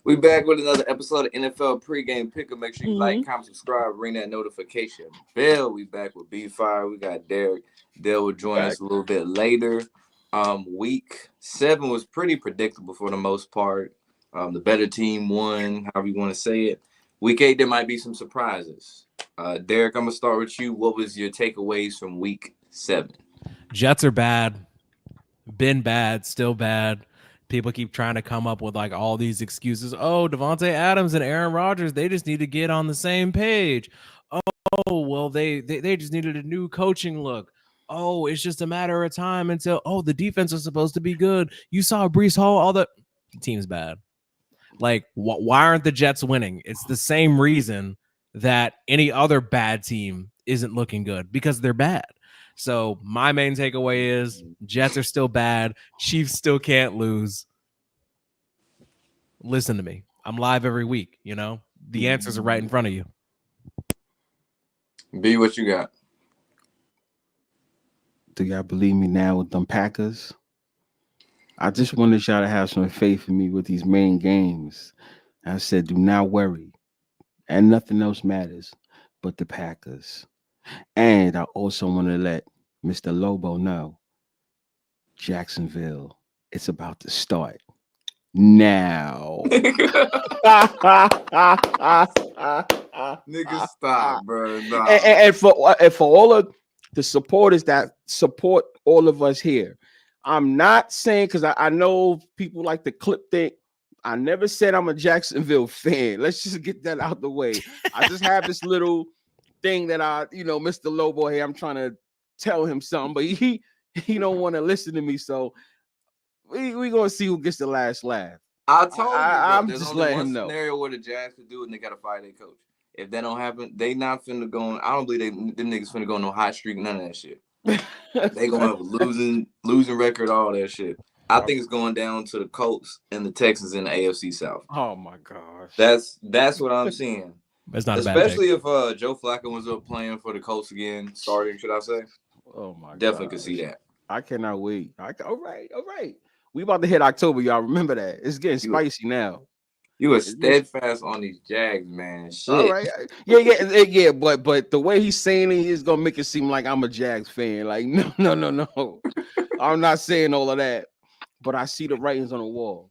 We back with another episode of NFL Pregame Picker. Make sure you like, Mhm. comment, subscribe, ring that notification bell. We back with B-Fire. We got Derek. Dale will join us a little bit later. Week 7 was pretty predictable for the most part. The better team won, however you want to say it. Week 8, there might be some surprises. Derek, I'm going to start with you. What was your takeaways from Week 7? Jets are bad. Been bad, still bad. People keep trying to come up with like all these excuses. Oh, Devontae Adams and Aaron Rodgers, they just need to get on the same page. Oh, well, they just needed a new coaching look. Oh, it's just a matter of time until the defense was supposed to be good. You saw Brees Hall, all the team's bad. Like, why aren't the Jets winning? It's the same reason that any other bad team isn't looking good, because they're bad. So my main takeaway is Jets are still bad. Chiefs still can't lose. Listen to me. I'm live every week, you know? The answers are right in front of you. B, what you got? Do y'all believe me now with them Packers? I just wanted y'all to have some faith in me with these main games. I said, do not worry. And nothing else matters but the Packers. And I also want to let Mr. Lobo know Jacksonville, it's about to start now. Nigga, stop, bro. Nah. And for all of the supporters that support all of us here, I'm not saying, because I know people like to clip think. I never said I'm a Jacksonville fan. Let's just get that out the way. I just have this little thing that Mr. Lobo here, I'm trying to tell him something, but he don't want to listen to me. So we gonna see who gets the last laugh. I told you, I'm there's just only letting one him know. scenario where the Jags could do it, and they gotta fire their coach. If that don't happen, they not finna go on. I don't believe them niggas finna go on no hot streak, none of that shit. They gonna have a losing record, all that shit. I think it's going down to the Colts and the Texans in the AFC South. Oh my gosh. That's what I'm seeing. It's not especially a bad if Joe Flacco was up playing for the Colts again, starting, should I say? Oh my god. Definitely could see that. I cannot wait. All right. We about to hit October, y'all. Remember that. It's getting spicy now. You were steadfast on these Jags, man. Shit. All right. Yeah. But the way he's saying it is gonna make it seem like I'm a Jags fan. Like, no. I'm not saying all of that. But I see the writings on the wall.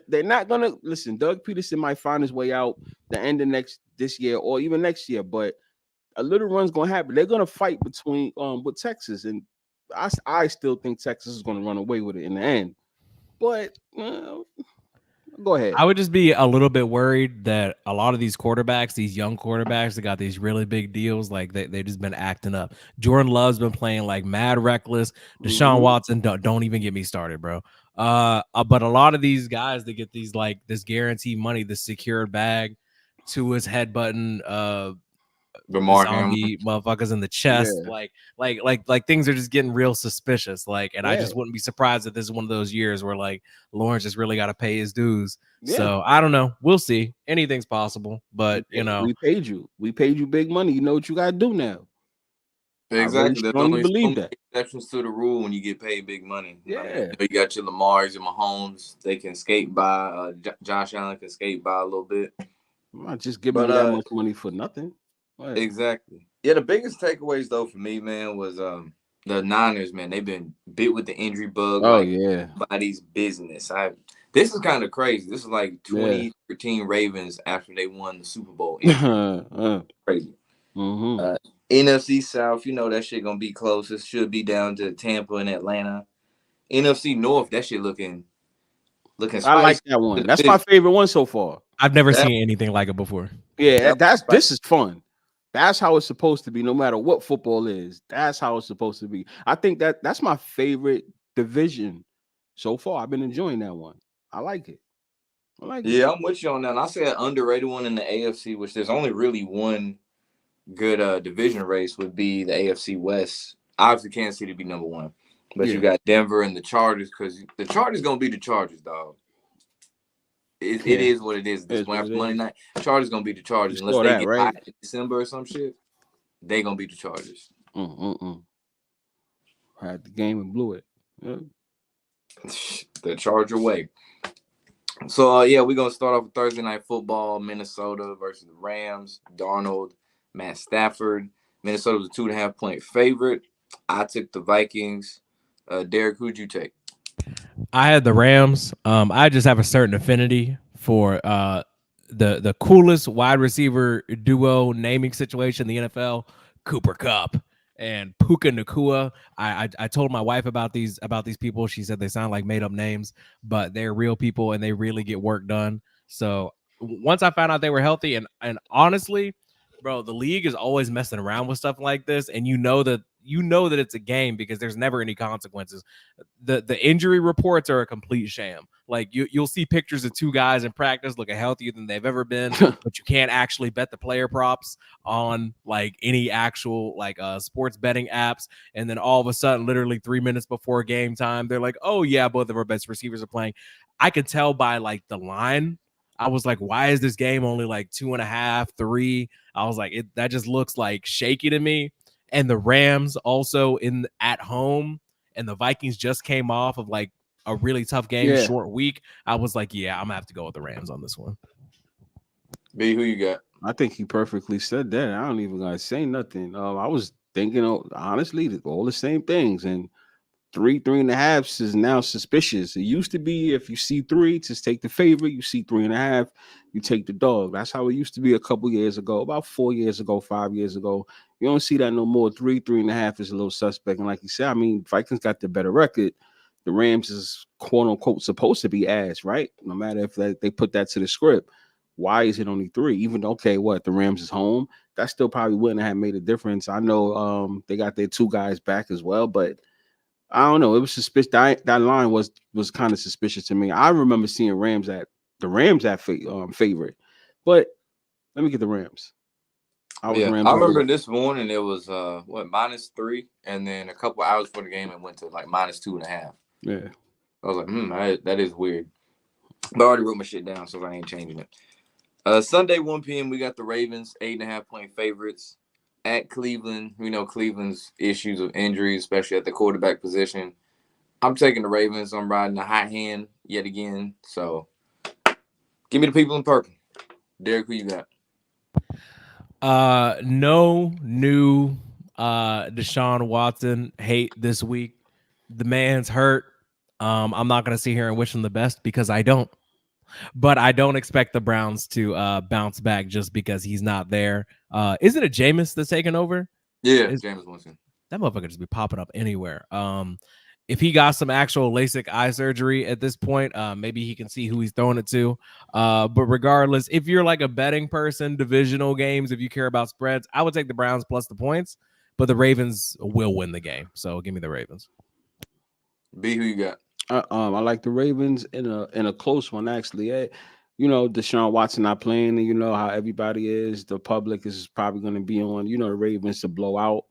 They're not gonna listen. Doug Peterson might find his way out the end of this year or even next year, but a little run's gonna happen. They're gonna fight between with Texas, and I still think Texas is gonna run away with it in the end. But go ahead. I would just be a little bit worried that a lot of these quarterbacks, these young quarterbacks that got these really big deals, like they just been acting up. Jordan Love's been playing like mad reckless. Deshaun Watson, don't even get me started, bro. But a lot of these guys that get these like this guaranteed money, this secured bag to his head button, zombie motherfuckers in the chest, like things are just getting real suspicious. I just wouldn't be surprised if this is one of those years where like Lawrence just really got to pay his dues. So I don't know. We'll see. Anything's possible, but we paid you big money. You know what you got to do now. Exactly. There's only believe that exceptions to the rule when you get paid big money. Yeah, you got your Lamars, your Mahomes. They can skate by. Josh Allen can skate by a little bit. I'm not just giving you that much money for nothing. Right. Exactly. Yeah, the biggest takeaways though for me, man, was the Niners, man. They've been bit with the injury bug. Nobody's business. This is kind of crazy. This is like 2013 Ravens after they won the Super Bowl. Crazy. NFC South, that shit gonna be close. It should be down to Tampa and Atlanta. NFC North, that shit looking spicy. I like that one. That's my favorite one so far. I've never seen anything like it before. Yeah, this is fun. That's how it's supposed to be, no matter what football is. That's how it's supposed to be. I think that's my favorite division so far. I've been enjoying that one. I like it. Yeah, I'm with you on that. And I say an underrated one in the AFC, which there's only really one good division race, would be the AFC West. Obviously, Kansas City be number one. But you got Denver and the Chargers, because the Chargers going to be the Chargers, dog. It is what it is. This after Monday night, Chargers gonna beat the Chargers unless they get hot in December or some shit. They gonna beat the Chargers. Had the game and blew it. Yeah. The Charger way. So yeah, we're gonna start off with Thursday night football. Minnesota versus the Rams. Darnold, Matt Stafford. Minnesota was a 2.5-point favorite. I took the Vikings. Derek, who'd you take? I had the Rams. I just have a certain affinity for the coolest wide receiver duo naming situation in the NFL, Cooper Kupp and Puka Nacua. I told my wife about these people. She said they sound like made up names, but they're real people and they really get work done. So once I found out they were healthy, and honestly, bro, the league is always messing around with stuff like this, and you know that it's a game because there's never any consequences. The injury reports are a complete sham. Like you'll see pictures of two guys in practice looking healthier than they've ever been, but you can't actually bet the player props on like any actual like sports betting apps. And then all of a sudden, literally 3 minutes before game time, they're like, "Oh yeah, both of our best receivers are playing." I could tell by like the line. I was like, "Why is this game only like 2.5, 3?" I was like, that just looks like shaky to me. And the Rams also at home, and the Vikings just came off of like a really tough game, short week. I was like, yeah, I'm gonna have to go with the Rams on this one. B, who you got? I think he perfectly said that. I don't even gotta say nothing. I was thinking, honestly, all the same things, and 3.5 is now suspicious. It used to be if you see 3, just take the favorite. You see 3.5, you take the dog. That's how it used to be a couple years ago, about 4 years ago, 5 years ago. You don't see that no more. 3.5 is a little suspect. And like you said, I mean, Vikings got the better record. The Rams is quote unquote supposed to be ass, right? No matter if they put that to the script. Why is it only 3? Even though, okay, what, the Rams is home, that still probably wouldn't have made a difference. I know they got their 2 guys back as well, but I don't know. It was suspicious. That line was kind of suspicious to me. I remember seeing the Rams at favorite, but let me get the Rams. I remember this morning it was -3, and then a couple hours before the game it went to like -2.5. Yeah, I was like, that is weird. But I already wrote my shit down, so I ain't changing it. Sunday 1 p.m. we got the Ravens 8.5-point favorites at Cleveland. We know Cleveland's issues of injuries, especially at the quarterback position. I'm taking the Ravens. I'm riding a hot hand yet again. So give me the people in purple. Derek, who you got? No new Deshaun Watson hate this week. The man's hurt. I'm not gonna sit here and wish him the best because I don't. But I don't expect the Browns to bounce back just because he's not there. Isn't it Jameis that's taking over? Yeah, Jameis Winston. That motherfucker just be popping up anywhere. If he got some actual LASIK eye surgery at this point, maybe he can see who he's throwing it to. But regardless, if you're like a betting person, divisional games, if you care about spreads, I would take the Browns plus the points, but the Ravens will win the game. So give me the Ravens. B, who you got? I like the Ravens in a close one, actually. You know, Deshaun Watson not playing, and you know how everybody is. The public is probably going to be on, the Ravens to blow out.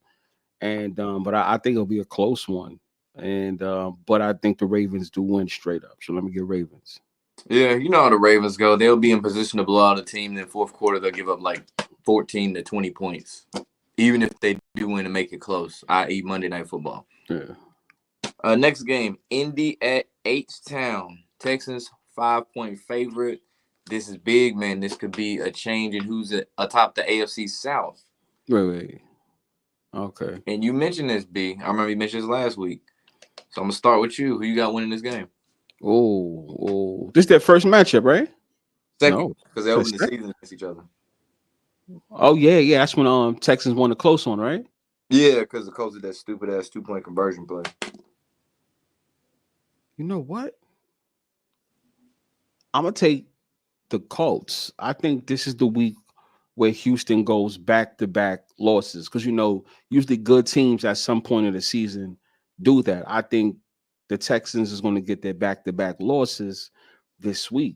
And but I think it'll be a close one. And but I think the Ravens do win straight up. So let me get Ravens. Yeah, you know how the Ravens go. They'll be in position to blow out a team. Then fourth quarter, they'll give up like 14 to 20 points, even if they do win and make it close, i.e. Monday Night Football. Yeah. Next game, Indy at H-Town. Texans 5-point favorite. This is big, man. This could be a change in who's atop the AFC South. Wait. Okay. And you mentioned this, B. I remember you mentioned this last week. So I'm going to start with you. Who you got winning this game? Oh. This is their first matchup, right? Second, because they opened the season against each other. Oh, yeah. That's when Texans won the close one, right? Yeah, because the Colts did that stupid-ass 2-point conversion play. You know what? I'm going to take the Colts. I think this is the week where Houston goes back-to-back losses because, usually good teams at some point of the season do that. I think the Texans is going to get their back-to-back losses this week.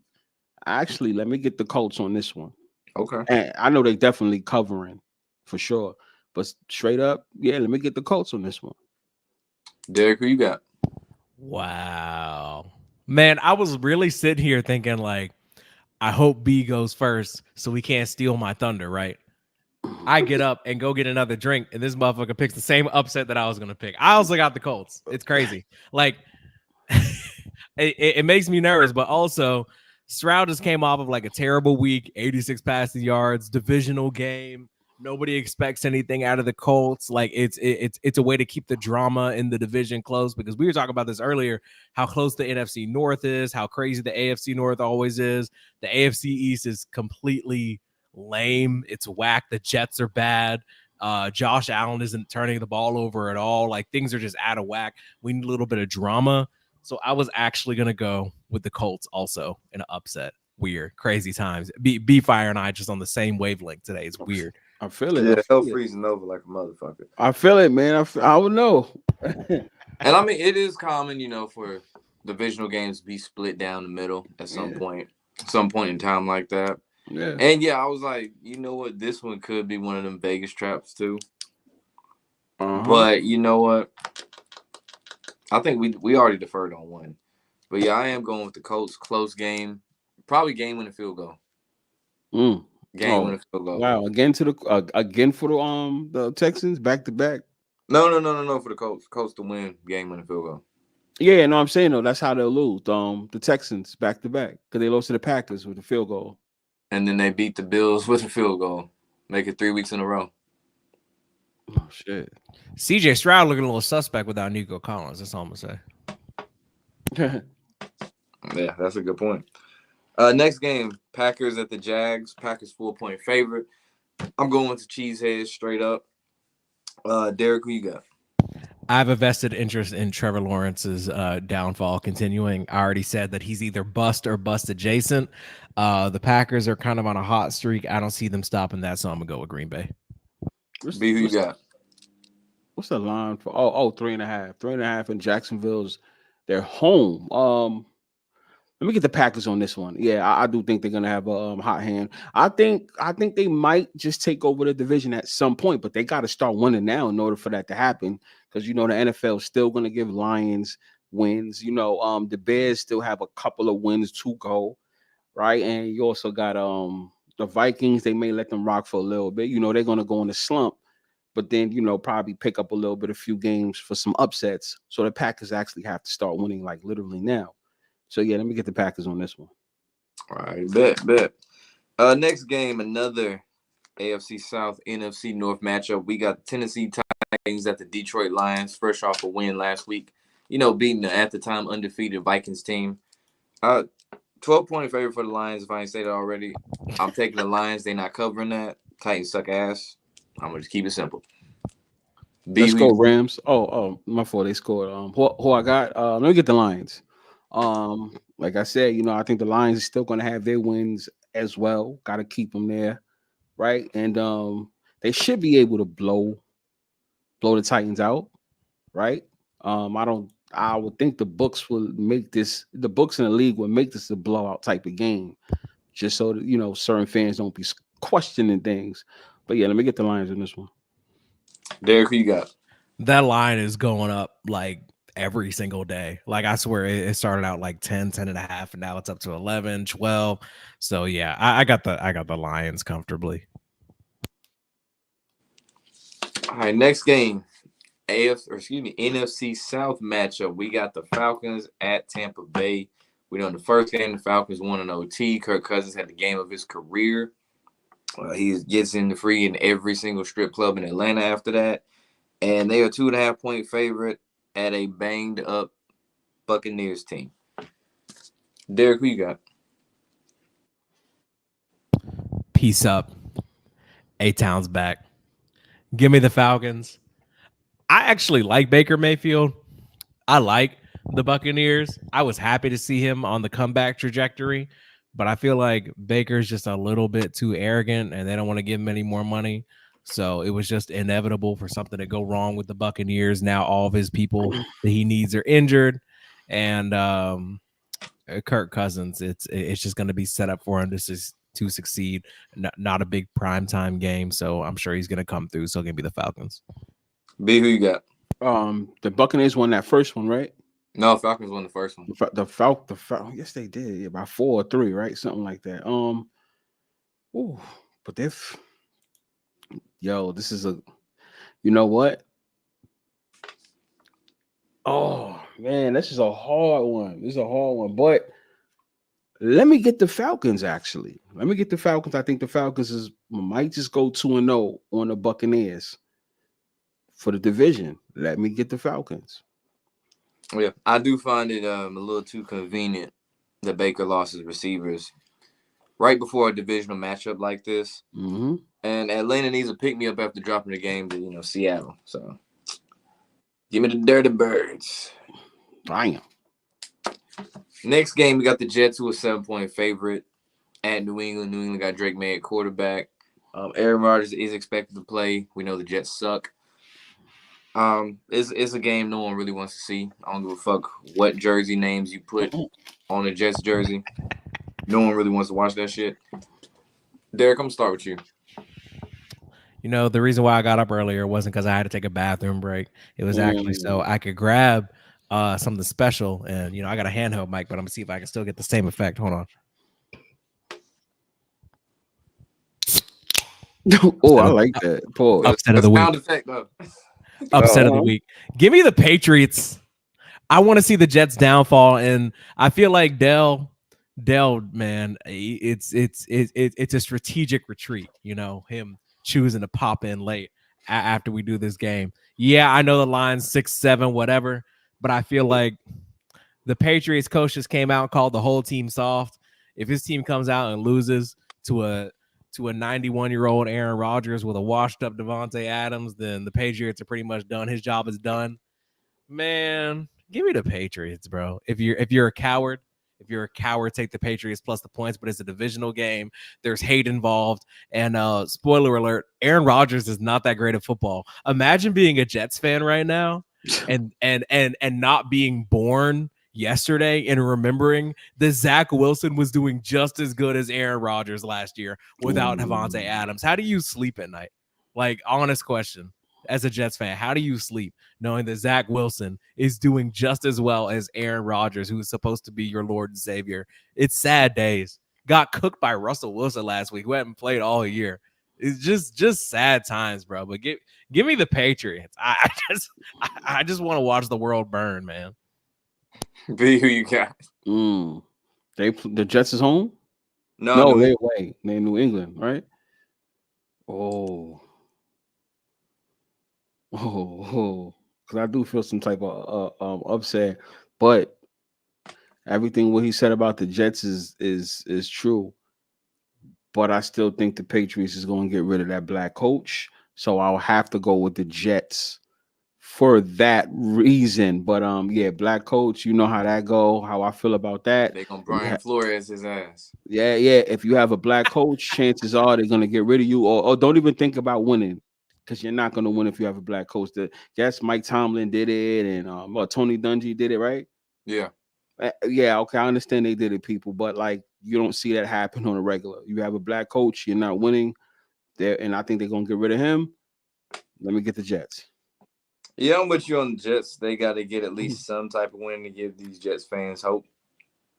Actually, let me get the Colts on this one. Okay. And I know they definitely covering for sure. But straight up, yeah, let me get the Colts on this one. Derek, who you got? Wow. Man, I was really sitting here thinking, like, I hope B goes first so we can't steal my thunder, right? I get up and go get another drink, and this motherfucker picks the same upset that I was going to pick. I also got the Colts. It's crazy. Like, it makes me nervous, but also Stroud just came off of like a terrible week, 86 passing yards, divisional game. Nobody expects anything out of the Colts. Like it's a way to keep the drama in the division close, because we were talking about this earlier, how close the NFC North is, how crazy the AFC North always is. The AFC East is completely lame. It's whack. The Jets are bad. Josh Allen isn't turning the ball over at all. Like things are just out of whack. We need a little bit of drama. So I was actually going to go with the Colts also in an upset. Weird, crazy times. B-Fire and I just on the same wavelength today. It's weird. I feel it. Yeah, hell freezing over like a motherfucker. I feel it, man. I would know. And I mean, it is common, for divisional games to be split down the middle at some point in time like that. Yeah. And I was like, you know what? This one could be one of them Vegas traps too. But you know what? I think we already deferred on one. But I am going with the Colts. Close game. Probably game-winning field goal. Game-winning field goal. Wow. Again for the Texans back to back. No, for the Colts. Colts to win game-winning field goal. Yeah, no, I'm saying that's how they'll lose. The Texans back to back, because they lost to the Packers with the field goal. And then they beat the Bills with a field goal. Make it 3 weeks in a row. Oh shit. CJ Stroud looking a little suspect without Nico Collins. That's all I'm gonna say. Yeah, that's a good point. Next game, Packers at the Jags. Packers 4-point favorite. I'm going with the Cheeseheads straight up. Derek, who you got? I have a vested interest in Trevor Lawrence's downfall continuing. I already said that he's either bust or bust adjacent. The Packers are kind of on a hot streak. I don't see them stopping that, so I'm going to go with Green Bay. B, who you got? What's the line for? 3.5. 3.5 in Jacksonville's. They're home. Let me get the Packers on this one. Yeah, I do think they're gonna have a hot hand. I think they might just take over the division at some point, but they got to start winning now in order for that to happen. Because the NFL is still gonna give Lions wins. The Bears still have a couple of wins to go, right? And you also got the Vikings. They may let them rock for a little bit. They're gonna go in a slump, but then probably pick up a few games for some upsets. So the Packers actually have to start winning like literally now. So, let me get the Packers on this one. All right, bet. Next game, another AFC South, NFC North matchup. We got Tennessee Titans at the Detroit Lions, fresh off a win last week. Beating the, at the time, undefeated Vikings team. 12-point favorite for the Lions, if I ain't say that already. I'm taking the Lions. They're not covering that. Titans suck ass. I'm going to just keep it simple. Let's go Rams. Oh, my fault. They scored. Who I got? Let me get the Lions. Like I said, I think the Lions are still going to have their wins as well. Got to keep them there, right? And they should be able to blow the Titans out, right? I would think the books will make this. The books in the league will make this a blowout type of game, just so that certain fans don't be questioning things. But let me get the Lions in this one. Derek, who you got? That line is going up like every single day. Like I swear it started out like 10.5, and now it's up to 11, 12. So I got the Lions comfortably. All right, next game. NFC South matchup. We got the Falcons at Tampa Bay. We know in the first game, the Falcons won an OT. Kirk Cousins had the game of his career. He gets in the free in every single strip club in Atlanta after that. And they are 2.5-point favorite at a banged up Buccaneers team. Derek, who you got? Peace up. A-Town's back. Give me the Falcons. I actually like Baker Mayfield. I like the Buccaneers. I was happy to see him on the comeback trajectory, but I feel like Baker's just a little bit too arrogant and they don't want to give him any more money. So it was just inevitable for something to go wrong with the Buccaneers. Now all of his people that he needs are injured. And Kirk Cousins, it's just going to be set up for him to succeed. Not a big primetime game, so I'm sure he's going to come through. So it's going to be the Falcons. B, who you got? The Buccaneers won that first one, right? No, Falcons won the first one. The Falcons, yes, they did. By 4 or 3, right? Something like that. But this is you know what? Oh man, this is a hard one. But Let me get the Falcons, actually. Let me get the Falcons. I think the Falcons might just go 2-0 on the Buccaneers for the division. Let me get the Falcons. Yeah, I do find it a little too convenient that Baker lost his receivers right before a divisional matchup like this. Mm-hmm. And Atlanta needs to pick me up after dropping the game to Seattle. So give me the Dirty Birds. Damn. Next game, we got the Jets, who are 7-point favorite at New England. New England got Drake May at quarterback. Aaron Rodgers is expected to play. We know the Jets suck. It's a game no one really wants to see. I don't give a fuck what jersey names you put on the Jets jersey. No one really wants to watch that shit. Derek, I'm gonna start with you. You know, the reason why I got up earlier wasn't because I had to take a bathroom break. It was actually so I could grab something special. And, I got a handheld mic, but I'm going to see if I can still get the same effect. Hold on. Oh, I like that. Pause. Upset of the week. Effect, though. Upset of the week. Give me the Patriots. I want to see the Jets downfall. And I feel like Dell, man, it's a strategic retreat, him choosing to pop in late after we do this game. Yeah, I know the line's 6-7, whatever, but I feel like the Patriots coach just came out and called the whole team soft. If his team comes out and loses to a 91-year-old Aaron Rodgers with a washed-up Davante Adams, then the Patriots are pretty much done. His job is done. Man, give me the Patriots, bro. If you're a coward, take the Patriots plus the points, but it's a divisional game. There's hate involved. And spoiler alert, Aaron Rodgers is not that great at football. Imagine being a Jets fan right now and not being born yesterday and remembering that Zach Wilson was doing just as good as Aaron Rodgers last year without Davante Adams. How do you sleep at night? Like, honest question. As a Jets fan, how do you sleep knowing that Zach Wilson is doing just as well as Aaron Rodgers, who is supposed to be your Lord and Savior? It's sad days. Got cooked by Russell Wilson last week, who hadn't played all year. It's just sad times, bro. But give me the Patriots. I just want to watch the world burn, man. B, who you got? The Jets is home? No, they're away. They're in New England, right? Because I do feel some type of upset, but everything what he said about the Jets is true. But I still think the Patriots is going to get rid of that black coach, so I'll have to go with the Jets for that reason. But yeah, black coach, you know how that go. How I feel about that. They gonna Brian Flores his ass. Yeah. If you have a black coach, chances are they're gonna get rid of you, or don't even think about winning. Because you're not going to win if you have a black coach. Yes, Mike Tomlin did it, and Tony Dungy did it, right? Yeah. Yeah, okay, I understand they did it, people, but like you don't see that happen on a regular. You have a black coach, you're not winning there, and I think they're going to get rid of him. Let me get the Jets. Yeah, I'm with you on the Jets. They got to get at least some type of win to give these Jets fans hope.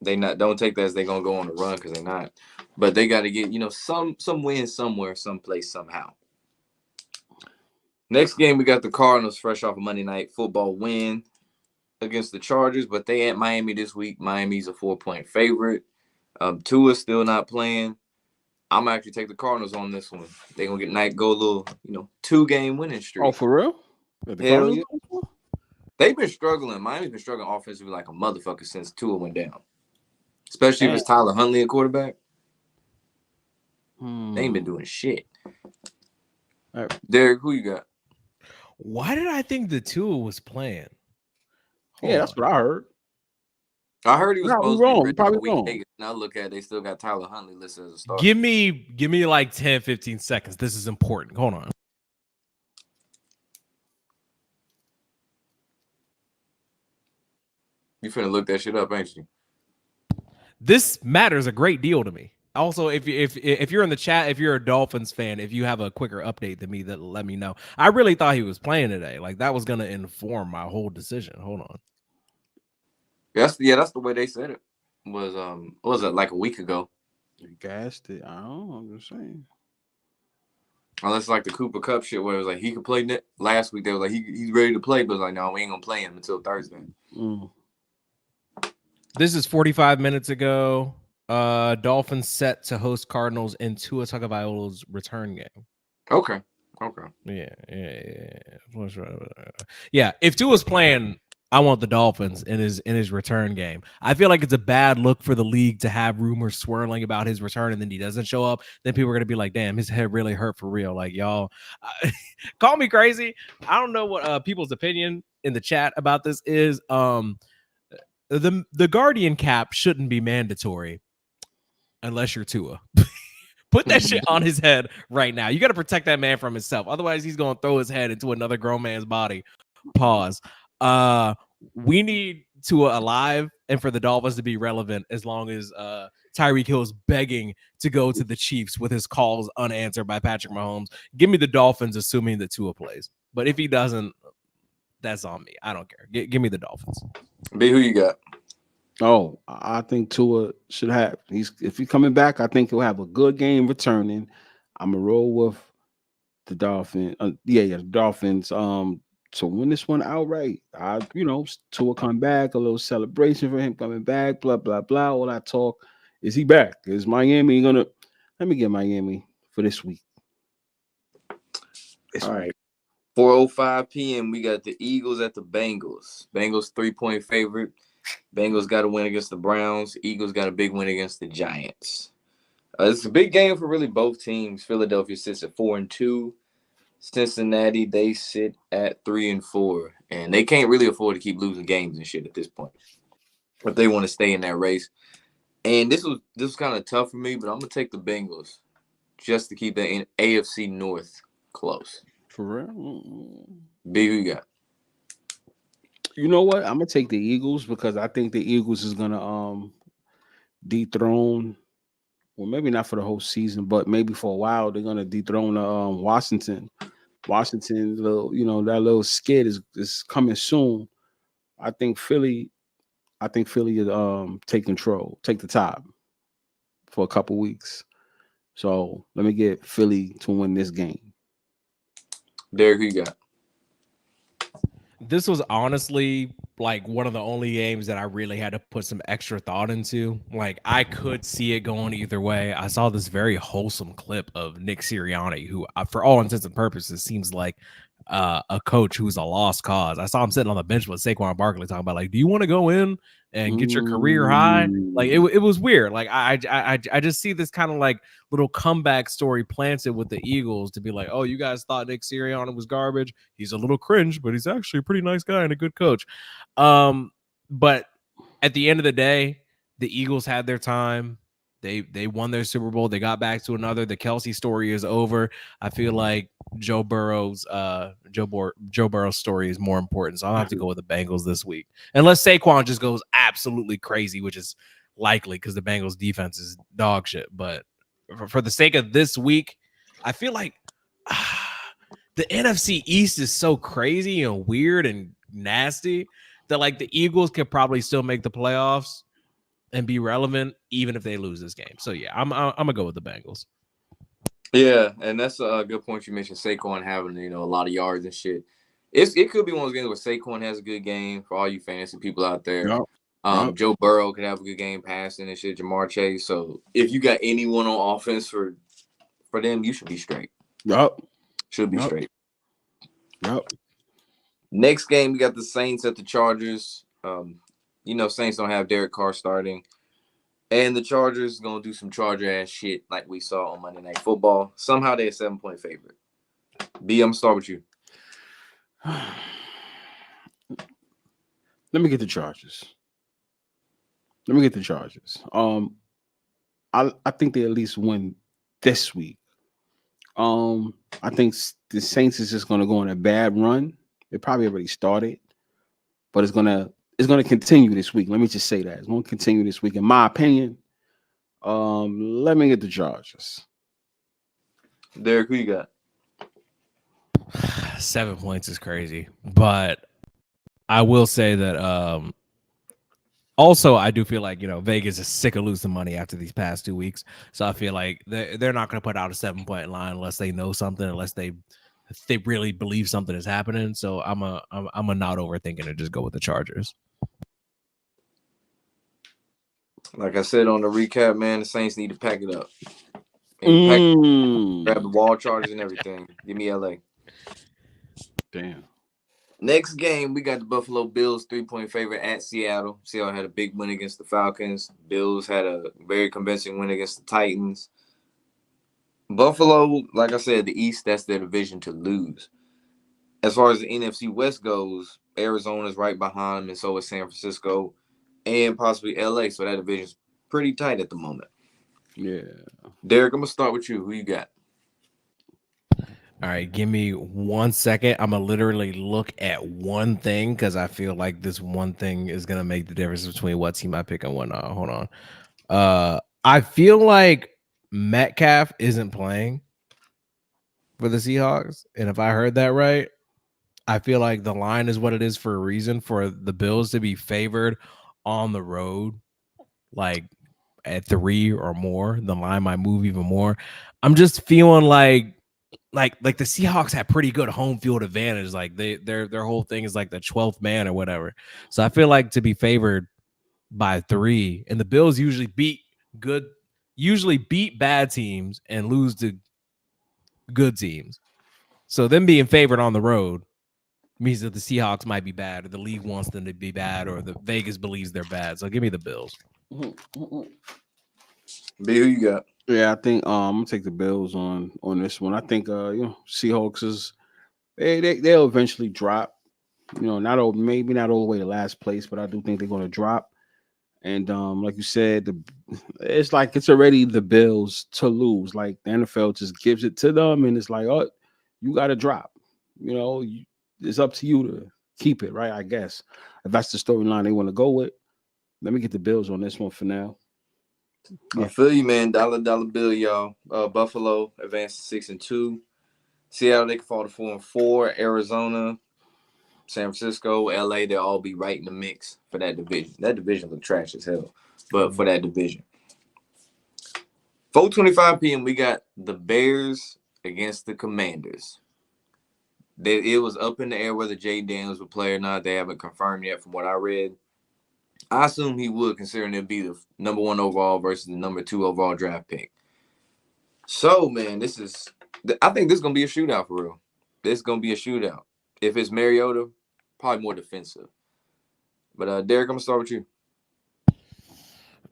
Don't take that as they're going to go on the run, because they're not. But they got to get, some win somewhere, someplace, somehow. Next game, we got the Cardinals fresh off a Monday Night Football win against the Chargers, but they at Miami this week. Miami's a 4-point favorite. Tua's still not playing. I'm going to actually take the Cardinals on this one. They're going to go a little, 2-game winning streak. Oh, for real? Hell yeah. They've been struggling. Miami's been struggling offensively like a motherfucker since Tua went down. Especially if it's Tyler Huntley at quarterback. They ain't been doing shit. All right. Derek, who you got? Why did I think the Tua was playing? That's what I heard. I heard he was supposed to be probably wrong. Now look at it, they still got Tyler Huntley listed as a starter. Give me like 10, 15 seconds. This is important. Hold on. You finna look that shit up, ain't you? This matters a great deal to me. Also, if you're in the chat, if you're a Dolphins fan, if you have a quicker update than me, that let me know. I really thought he was playing today. Like that was gonna inform my whole decision. Hold on. That's the way they said it. Was it like a week ago? You gassed it. I don't know. I'm just saying. Unless like the Cooper Kupp shit where it was like he could play last week. They were like he's ready to play, but it was like no, we ain't gonna play him until Thursday. This is 45 minutes ago. Dolphins set to host Cardinals in Tua Tagovailoa's return game. Okay. Yeah. If Tua's playing, I want the Dolphins in his return game. I feel like it's a bad look for the league to have rumors swirling about his return and then he doesn't show up. Then people are gonna be like, "Damn, his head really hurt for real." Like, y'all, call me crazy. I don't know what people's opinion in the chat about this is. The Guardian cap shouldn't be mandatory unless you're Tua. Put that shit on his head right now. You got to protect that man from himself. Otherwise, he's going to throw his head into another grown man's body. Pause. We need Tua alive and for the Dolphins to be relevant as long as Tyreek Hill is begging to go to the Chiefs with his calls unanswered by Patrick Mahomes. Give me the Dolphins, assuming that Tua plays. But if he doesn't, that's on me. I don't care. Give me the Dolphins. B, who you got? Oh, I think Tua should have. If he's coming back, I think he'll have a good game returning. I'm gonna roll with the Dolphins. The Dolphins. To win this one outright. Tua come back, a little celebration for him coming back. Blah blah blah. All that talk. Is he back? Is Miami gonna? Let me get Miami for this week. All right. 4:05 p.m. We got the Eagles at the Bengals. Bengals 3-point favorite. Bengals got a win against the Browns. Eagles got a big win against the Giants. It's a big game for really both teams. Philadelphia sits at 4-2. Cincinnati, they sit at 3-4. And they can't really afford to keep losing games and shit at this point if they want to stay in that race. And this was kind of tough for me, but I'm going to take the Bengals just to keep the AFC North close. For real? B, who you got? You know what? I'm gonna take the Eagles because I think the Eagles is gonna dethrone, well, maybe not for the whole season, but maybe for a while they're gonna dethrone Washington. Washington, that little skid is coming soon. I think Philly take control, take the top for a couple weeks. So let me get Philly to win this game. Derek, who you got? This was honestly like one of the only games that I really had to put some extra thought into. Like I could see it going either way. I saw this very wholesome clip of Nick Sirianni, who for all intents and purposes seems like a coach who's a lost cause. I saw him sitting on the bench with Saquon Barkley talking about like, do you want to go in and get your career high? Like it was weird. Like I just see this kind of like little comeback story planted with the Eagles to be like, oh, you guys thought Nick Sirianni was garbage. He's a little cringe, but he's actually a pretty nice guy and a good coach. But at the end of the day, the Eagles had their time. They won their Super Bowl. They got back to another. The Kelsey story is over. I feel like Joe Burrow's story is more important. So I'll have to go with the Bengals this week. Unless Saquon just goes absolutely crazy, which is likely because the Bengals defense is dog shit. But for the sake of this week, I feel like the NFC East is so crazy and weird and nasty that like the Eagles could probably still make the playoffs and be relevant even if they lose this game. So yeah, I'm gonna go with the Bengals. Yeah, and that's a good point you mentioned. Saquon having a lot of yards and shit. It could be one of those games where Saquon has a good game for all you fantasy people out there. Yep. Joe Burrow could have a good game passing and shit. Jamar Chase. So if you got anyone on offense for them, you should be straight. Yep. Should be straight. Yep. Next game, we got the Saints at the Chargers. Saints don't have Derek Carr starting. And the Chargers going to do some Charger-ass shit like we saw on Monday Night Football. Somehow they're a 7-point favorite. B, I'm going to start with you. Let me get the Chargers. I think they at least win this week. I think the Saints is just going to go on a bad run. They probably already started, but it's going to continue this week. Let me just say that. It's going to continue this week, in my opinion. Let me get the Chargers. Derek, who you got? 7 points is crazy, but I will say that also I do feel like Vegas is sick of losing money after these past 2 weeks, so I feel like they're not going to put out a 7-point line unless they know something, unless they really believe something is happening. So I'm a not overthinking and just go with the Chargers. Like I said on the recap, man, the Saints need to pack it up. Grab the ball charges and everything. Give me LA. Damn. Next game, we got the Buffalo Bills 3-point favorite at Seattle. Seattle had a big win against the Falcons. Bills had a very convincing win against the Titans. Buffalo, like I said, the East, that's their division to lose. As far as the NFC West goes, Arizona's right behind them, and so is San Francisco and possibly LA. So that division's pretty tight at the moment. Yeah. Derek, I'm going to start with you. Who you got? All right, give me 1 second. I'm going to literally look at one thing because I feel like this one thing is going to make the difference between what team I pick and whatnot. Hold on. I feel like Metcalf isn't playing for the Seahawks. And if I heard that right, I feel like the line is what it is for a reason, for the Bills to be favored on the road, like at 3 or more. The line might move even more. I'm just feeling like the Seahawks have pretty good home field advantage. Like their whole thing is like the 12th man or whatever. So I feel like to be favored by 3, and the Bills usually beat bad teams and lose to good teams. So them being favored on the road means that the Seahawks might be bad, or the league wants them to be bad, or the Vegas believes they're bad. So give me the Bills. B, who you got? Yeah, I think I'm gonna take the Bills on this one. I think Seahawks is they'll eventually drop. Maybe not all the way to last place, but I do think they're gonna drop. And like you said, it's like it's already the Bills to lose. Like the NFL just gives it to them, and it's like, oh, you got to drop. It's up to you to keep it, right? I guess if that's the storyline they want to go with. Let me get the Bills on this one for now. Yeah. I feel you, man. Dollar bill, y'all. Buffalo advanced to 6-2. Seattle, they can fall to 4-4. Arizona, San Francisco, LA, they'll all be right in the mix for that division. That division look trash as hell, but for that division. 4:25 p.m., we got the Bears against the Commanders. It was up in the air whether Jay Daniels would play or not. They haven't confirmed yet from what I read. I assume he would, considering it'd be the number 1 overall versus the number 2 overall draft pick. So, man, I think this is going to be a shootout for real. This is going to be a shootout. If it's Mariota, probably more defensive. But, Derek, I'm going to start with you.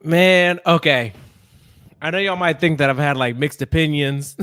Man, okay. I know y'all might think that I've had like mixed opinions.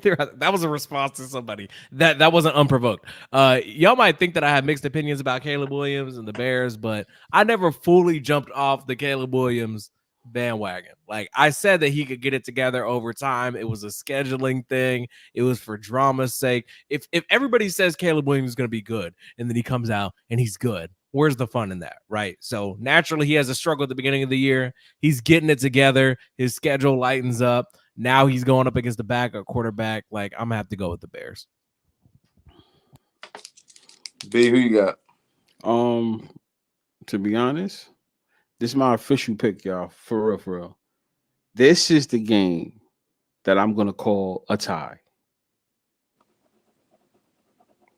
That was a response to somebody. That wasn't unprovoked. Y'all might think that I have mixed opinions about Caleb Williams and the Bears, but I never fully jumped off the Caleb Williams bandwagon. Like I said that he could get it together over time. It was a scheduling thing. It was for drama's sake. If everybody says Caleb Williams is going to be good and then he comes out and he's good, where's the fun in that, right? So naturally he has a struggle at the beginning of the year. He's getting it together. His schedule lightens up. Now he's going up against the backup quarterback. Like I'm gonna have to go with the Bears. B, who you got? To be honest, this is my official pick, y'all. For real. This is the game that I'm gonna call a tie.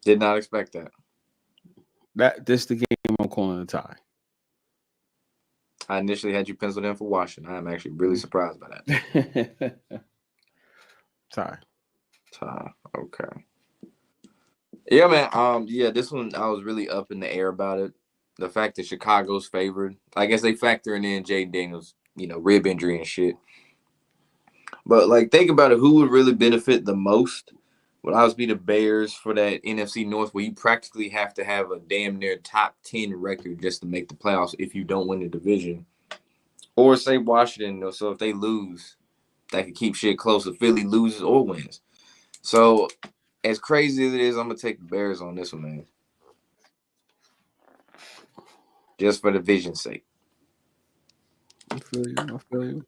Did not expect that. This is the game I'm calling a tie. I initially had you penciled in for Washington. I'm actually really surprised by that. Tie. Okay. Yeah, man. This one I was really up in the air about it. The fact that Chicago's favored. I guess they factoring in Jay Daniels, rib injury and shit. But like, think about it. Who would really benefit the most? Would always be the Bears for that NFC North, where you practically have to have a damn near top 10 record just to make the playoffs if you don't win the division. Or say Washington, so if they lose, that could keep shit close if Philly loses or wins. So, as crazy as it is, I'm going to take the Bears on this one, man. Just for the division's sake. I feel you.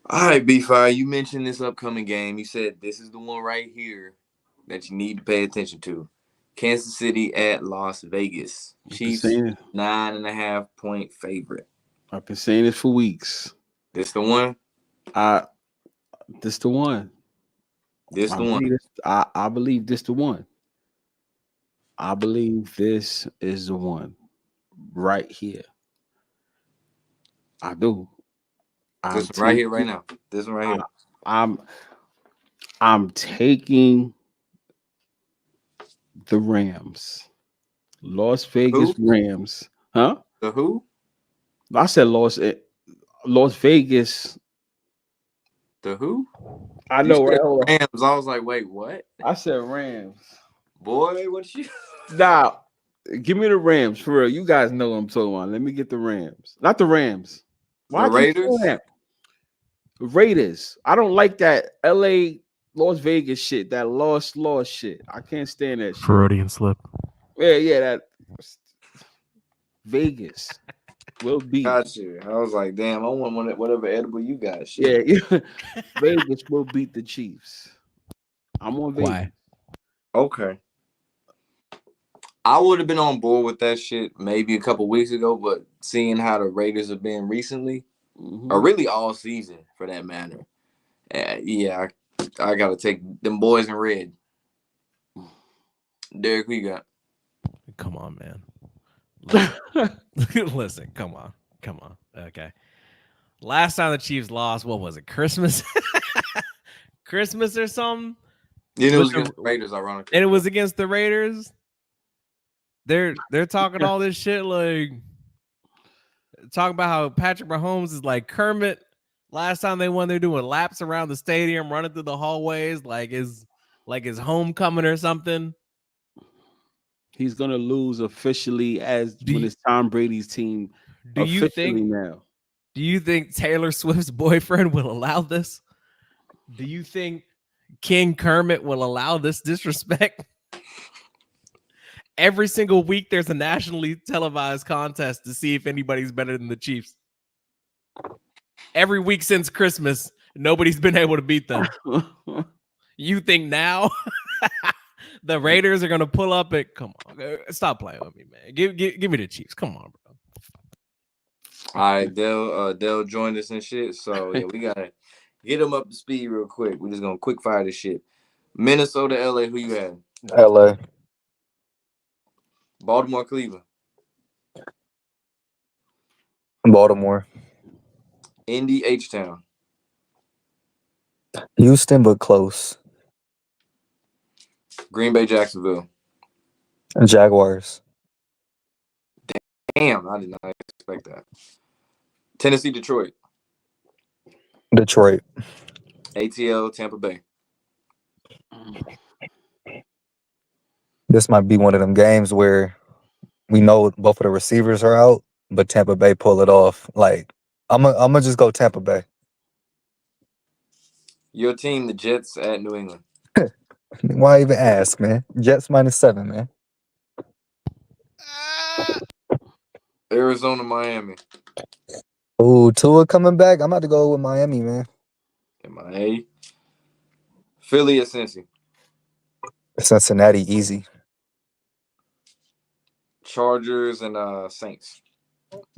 All right, B5, you mentioned this upcoming game. You said this is the one right here that you need to pay attention to. Kansas City at Las Vegas. Chiefs, 9.5 point favorite. I've been saying this for weeks. This the one? This the one. I believe this the one. I believe this is the one right here. I do. This one right here, right now. This one right here. I'm taking the Rams. Las Vegas Rams. Huh? The who? I said Las Vegas. The who? I know, right? Rams. I was like, wait, what? I said Rams. Boy, what you? Nah, give me the Rams for real. You guys know what I'm talking about. Let me get the Rams, not the Rams. Why the Raiders? Raiders. I don't like that LA Las Vegas shit. That lost shit. I can't stand that shit. Freudian slip. Yeah, that Vegas will beat. Gotcha. I was like, damn, I want whatever edible you got. Shit. Yeah. Vegas will beat the Chiefs. I'm on Vegas. Why? Okay. I would have been on board with that shit maybe a couple weeks ago, but seeing how the Raiders have been recently, or really all season for that matter, yeah, I got to take them boys in red. Derek, who you got? Come on, man. Listen, come on. Okay. Last time the Chiefs lost, what was it? Christmas? Christmas or something? Yeah, it was against the Raiders, ironically. And it was against the Raiders? They're talking all this shit, like talking about how Patrick Mahomes is like Kermit. Last time they won, they're doing laps around the stadium, running through the hallways like his homecoming or something. He's gonna lose officially when it's Tom Brady's team. Do you think Taylor Swift's boyfriend will allow this? Do you think King Kermit will allow this disrespect? Every single week, there's a nationally televised contest to see if anybody's better than the Chiefs. Every week since Christmas, nobody's been able to beat them. You think now the Raiders are going to pull up it? Come on. Stop playing with me, man. Give me the Chiefs. Come on, bro. All right, Dell joined us and shit. So, yeah, we got to get them up to speed real quick. We're just going to quick fire this shit. Minnesota, LA, who you had? LA. Baltimore, Cleveland. Baltimore. Indy, H-Town. Houston, but close. Green Bay, Jacksonville. Jaguars. Damn, I did not expect that. Tennessee, Detroit. Detroit. ATL, Tampa Bay. This might be one of them games where we know both of the receivers are out, but Tampa Bay pull it off. Like, I'm gonna just go Tampa Bay. Your team, the Jets at New England. Why even ask, man? Jets -7, man. Arizona, Miami. Ooh, Tua coming back. I'm about to go with Miami, man. MIA. Philly at Cincy. Cincinnati, easy. Chargers and Saints.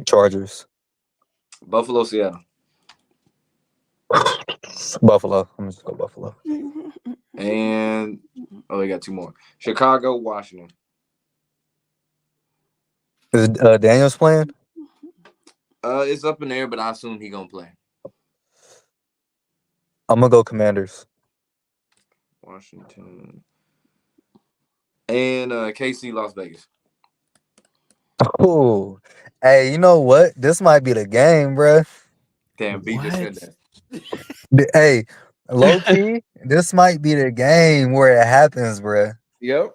Chargers. Buffalo, Seattle. Buffalo. I'm just go Buffalo. And we got two more. Chicago, Washington. Is Daniels playing? It's up in the air, but I assume he gonna play. I'm gonna go Commanders. Washington. And KC, Las Vegas. Oh, hey, you know what? This might be the game, bro. Damn, B just said that. Hey, low key, this might be the game where it happens, bro. Yep.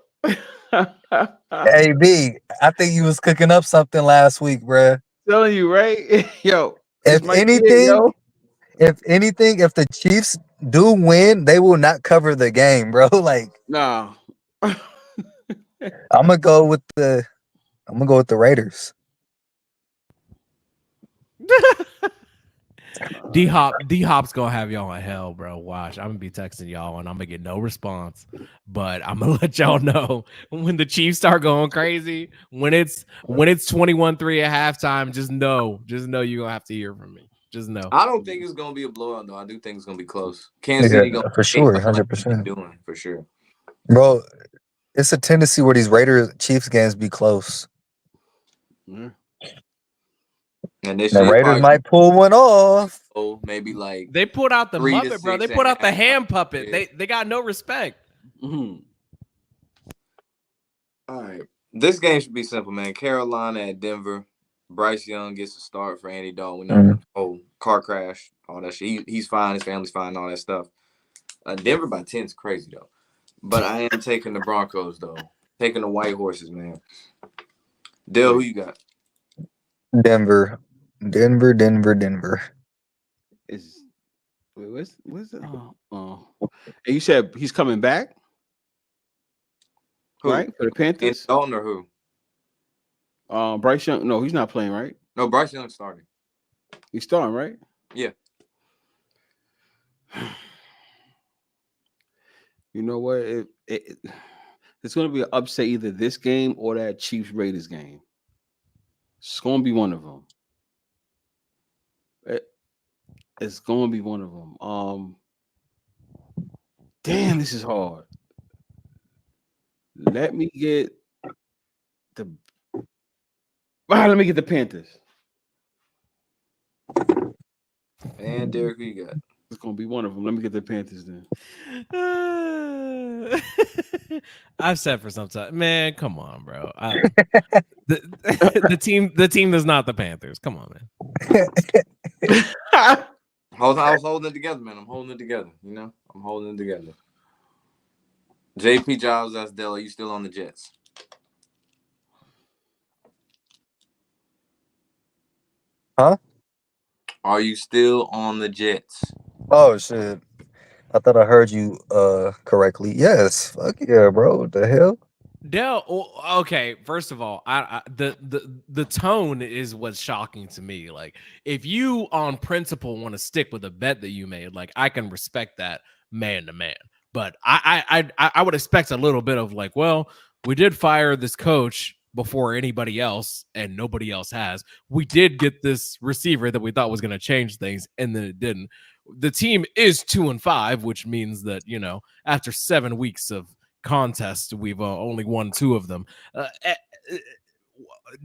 Hey, B, I think you was cooking up something last week, bro. Telling you, right? Yo. If anything, if the Chiefs do win, they will not cover the game, bro. Like, no. I'm gonna go with the Raiders. D-Hop's gonna have y'all in hell, bro. Watch, I'm gonna be texting y'all and I'm gonna get no response. But I'm gonna let y'all know when the Chiefs start going crazy, when it's 21-3 at halftime, just know you're gonna have to hear from me. Just know. I don't think it's gonna be a blowout though. I do think it's gonna be close. Kansas City gonna for sure, 100%. Doing for sure. Bro, it's a tendency where these Raiders Chiefs games be close. Mm. And this The shit Raiders probably might pull one off. maybe like They put out the 3 to Muppet, bro. They 6 put and a out the half. hand puppet. Yeah. They got no respect. Mm-hmm. All right. This game should be simple, man. Carolina at Denver. Bryce Young gets a start for Andy Dalton. We know car crash, all that shit. He's fine. His family's fine, all that stuff. Denver by 10 is crazy, though. But I am taking the Broncos, though. Taking the White Horses, man. Dale, who you got? Denver. Is what's it? And you said he's coming back, Who? right? For the Panthers. Dalton or who? Bryce Young. No, he's not playing, right? No, Bryce Young starting. He's starting, right? Yeah. You know what? It's going to be an upset either this game or that Chiefs Raiders game. It's going to be one of them. It's going to be one of them. Damn, this is hard. Let me get the Panthers. And Derek, who you got? It's going to be one of them. Let me get the Panthers then. I've said for some time, man, come on, bro. The team is not the Panthers. Come on, man. I was holding it together, man. I'm holding it together. You know, I'm holding it together. JP Giles, that's Dell. Are you still on the Jets? Huh? Are you still on the Jets? Oh shit. I thought I heard you correctly. Yes. Fuck yeah, bro. What the hell? Dell, okay. First of all, the tone is what's shocking to me. Like, if you on principle want to stick with a bet that you made, like, I can respect that man to man. But I would expect a little bit of like, well, we did fire this coach before anybody else, and nobody else has. We did get this receiver that we thought was going to change things, and then it didn't. The team is 2-5, which means that, you know, after 7 weeks of contest, we've only won 2 of them.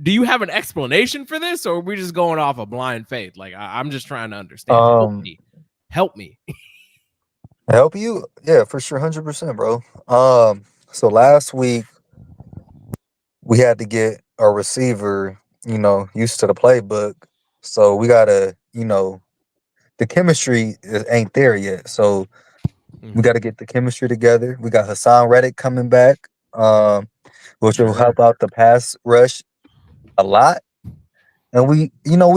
Do you have an explanation for this, or are we just going off a blind faith? Like, I'm just trying to understand. Help me. Help you? Yeah, for sure, 100%, bro. So last week we had to get our receiver, you know, used to the playbook. So we gotta, you know, the chemistry ain't there yet. So we got to get the chemistry together. We got Hassan Reddick coming back, which will help out the pass rush a lot. And we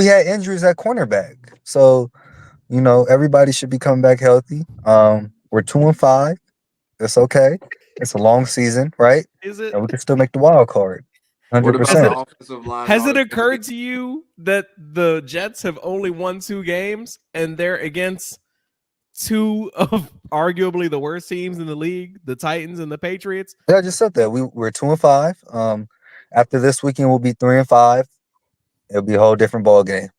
had injuries at cornerback. So, you know, everybody should be coming back healthy. We're 2-5. It's okay. It's a long season, right? Is it? And we can still make the wild card. 100%. Has it occurred to you that the Jets have only won 2 games and they're against 2 of arguably the worst teams in the league, the Titans and the Patriots? Yeah, I just said that. We're 2-5. After this weekend, we'll be 3-5. It'll be a whole different ball game.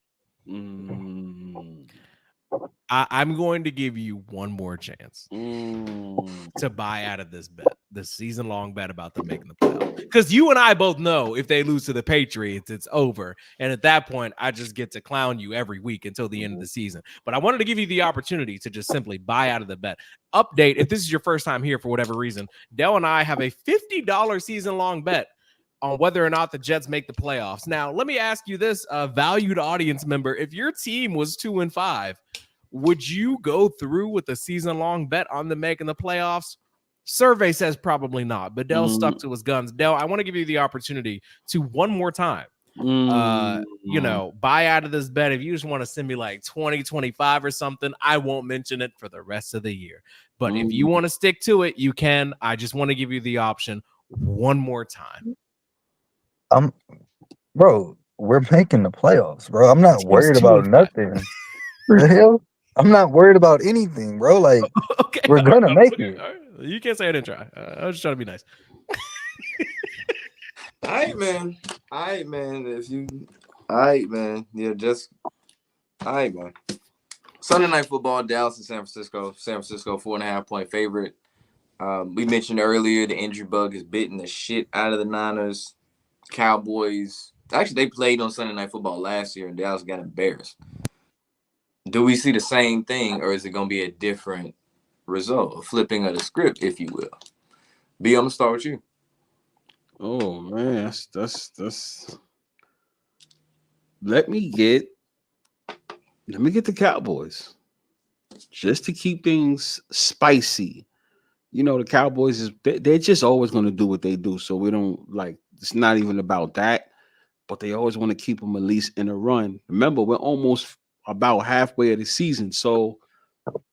I'm going to give you one more chance to buy out of this bet, the season-long bet about them making the playoffs. Because you and I both know if they lose to the Patriots, it's over. And at that point, I just get to clown you every week until the end of the season. But I wanted to give you the opportunity to just simply buy out of the bet. Update, if this is your first time here for whatever reason, Dell and I have a $50 season-long bet on whether or not the Jets make the playoffs. Now, let me ask you this, valued audience member. If your team was 2-5, would you go through with a season-long bet on them making the playoffs? Survey says probably not, but Dell stuck to his guns. Dell, I want to give you the opportunity to one more time, you know, buy out of this bet. If you just want to send me like 20, 25 or something, I won't mention it for the rest of the year. But if you want to stick to it, you can. I just want to give you the option one more time. Bro, we're making the playoffs, bro. I'm not worried about nothing. The hell? I'm not worried about anything, bro. Like, okay, we're gonna make it. You can't say I didn't try. I was just trying to be nice. All right, man. Yeah, just all right, man. Sunday Night Football, Dallas and San Francisco. San Francisco 4.5-point favorite. We mentioned earlier the injury bug is bitten the shit out of the Niners. Cowboys Actually, they played on Sunday Night Football last year, and Dallas got embarrassed. Do we see the same thing, or is it going to be a different result, a flipping of the script, if you will? B, I'm going to start with you. Oh, man, that's. Let me get the Cowboys just to keep things spicy. You know, the Cowboys they're just always going to do what they do, so we don't like. It's not even about that, but they always want to keep them at least in a run. Remember, we're almost about halfway of the season, so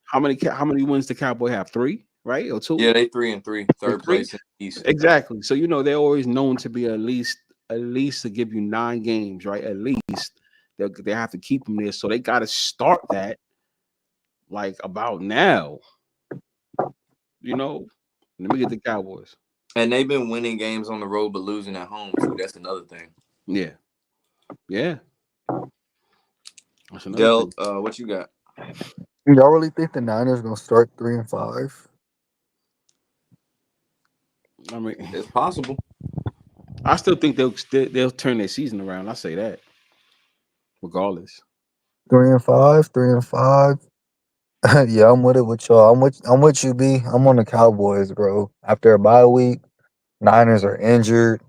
how many wins the Cowboy have? 3, right, or 2? Yeah, they 3-3, third place in the East. Exactly. So you know they're always known to be at least to give you 9 games, right? At least they have to keep them there, so they got to start that like about now. You know, let me get the Cowboys. And they've been winning games on the road but losing at home too. That's another thing. Yeah. That's another Del, thing. what you got? Y'all really think the Niners gonna start 3-5? I mean, it's possible. I still think they'll turn their season around. I say that, regardless. 3-5, 3-5. Yeah, I'm with it with y'all. I'm with you, B. I'm on the Cowboys, bro. After a bye week, Niners are injured.